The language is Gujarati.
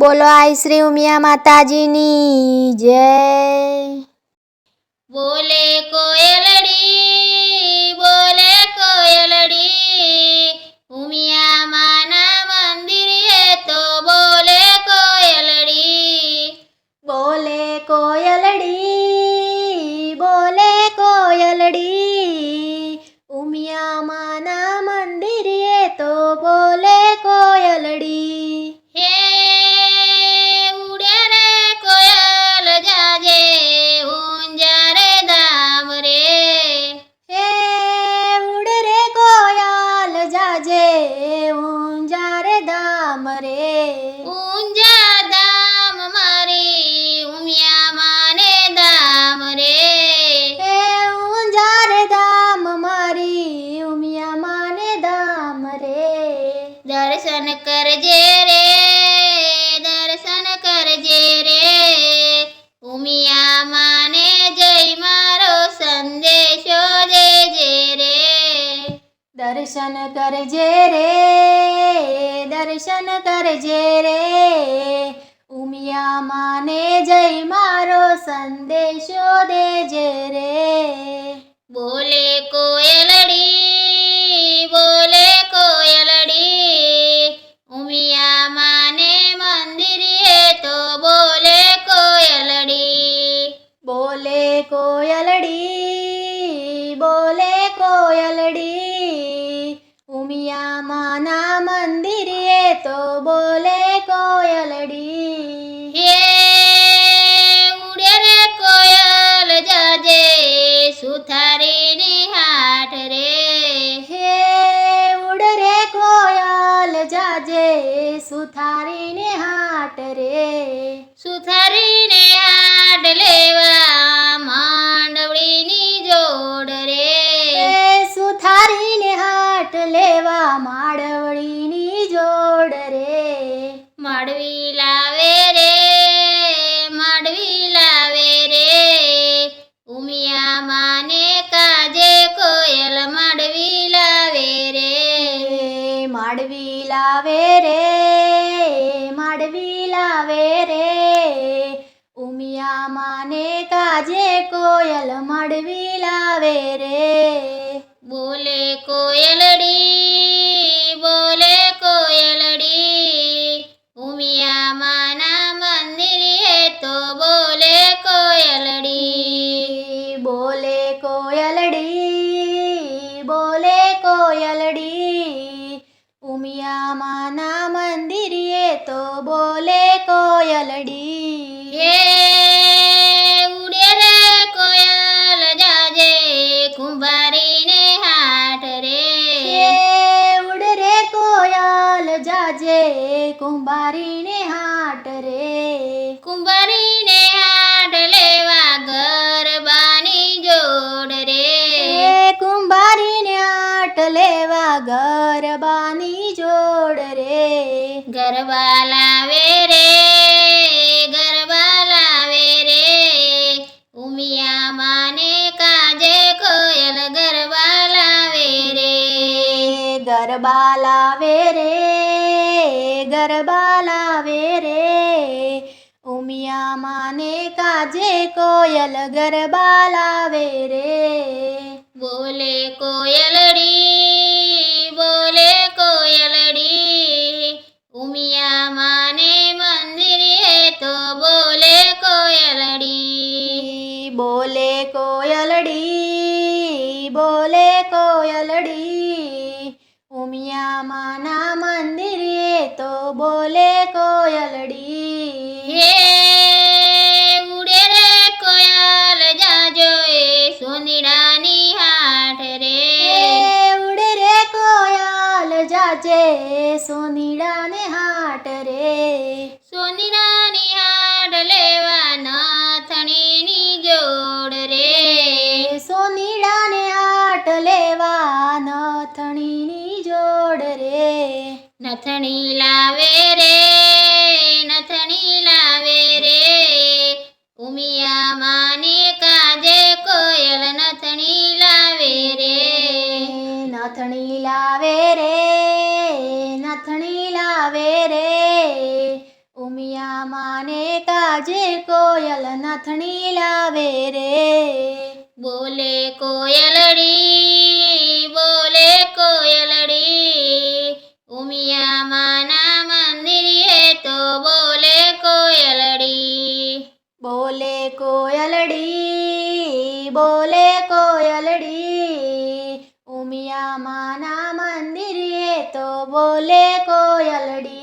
બોલો આઈ શ્રી ઉમિયા માતાજીની જય। બોલે કોયલડી ઉમિયા માના મંદિરે તો બોલે કોયલડી। બોલે કોયલડી બોલે કોયલડી ઉમિયા માના મંદિરે તો બોલે કોયલડી। હે ઉડે રે કોયલ જાજે ઊંઝા રે ધામ રે। હે ઉડ રે કોયલ જાજે ઊંઝા રે ધામ રે। ઊંઝા ધામ મારી ઉમિયા માને ધામ રે। હે ઊંઝા રે ધામ મારી ઉમિયા માને ધામ રે। દર્શન કરજે રે ઉમિયા માને જય મારો સંદેશો દેજે રે। દર્શન કરજે રે ઉમિયા માને જય મારો સંદેશો દેજે રે। બોલે કોયલડી ઉમિયા માને મંદિરે તો બોલે કોયલડી। બોલે કોયલડી ઉમિયા માના મંદિરે તો બોલે કોયલડી। હે ઉડે રે કોયલ જાજે સુથારીની હાટ રે। હે ઉડ રે કોયલ જાજે સુથારીને હાટ રે। સુથારીને હાટ લેવા માંડવડીની જોડ રે। હે સુથારીને હાટ લેવા માડવડીની જોડ રે। માડવી લાવે રે ઉમિયા માને કાજે કોયલ માડવી લાવે રે। માડવી લાવે રે ઉમિયા માને કાજે કોયલ માડવી લાવે રે। બોલે કોયલડી ઉમિયા માના મંદિરે તો બોલે કોયલડી। બોલે કોયલડી ઉમિયા માના મંદિરે તો બોલે કોયલડી। હે ઉડે રે કોયલ જાજે કુંભારીને હાટ રે। હે ઉડ રે કોયલ જાજે કુંભારીને હાટ રે। કુંભારીને હાટ લેવા ગરબાની જોડ રે। હે કુંભારીને હાટ લેવા ગરબાની જોડ રે। ગરબા લાવે રે ઉમિયા માને કાજે કોયલ ગરબા લાવે રે। ગરબા લાવે રે ઉમિયા માને કાજે કોયલ ગરબા લાવે રે। બોલે કોયલડી ઉમિયા માને મંદિરે તો બોલે કોયલડી। બોલે કોયલડી ઉમિયા માના મંદિરે તો બોલે કોયલડી। હે ઉડે રે કોયલ જાજો સોનીડાની હાટ રે। ઉડ રે કોયલ જાજે સોનીડાને હાટ રે। સોનીડાની હાટ લેવા નાથણીની જોડ રે। સોનીડાને હાટ લેવા નથણીની જોડ રે। નથણી લાવે રે ઉમિયા માને કાજે કોયલ નથણી લાવે રે। નથણી લાવે રે ઉમિયા ઉમિયા માને કાજે કોયલ નથણી લાવે રે. બોલે કોયલડી, બોલે કોયલડી, ઉમિયા માના મંદિરે તો બોલે કોયલડી. બોલે કોયલડી, બોલે કોયલડી, ઉમિયા માના મંદિરે તો બોલે કોયલડી.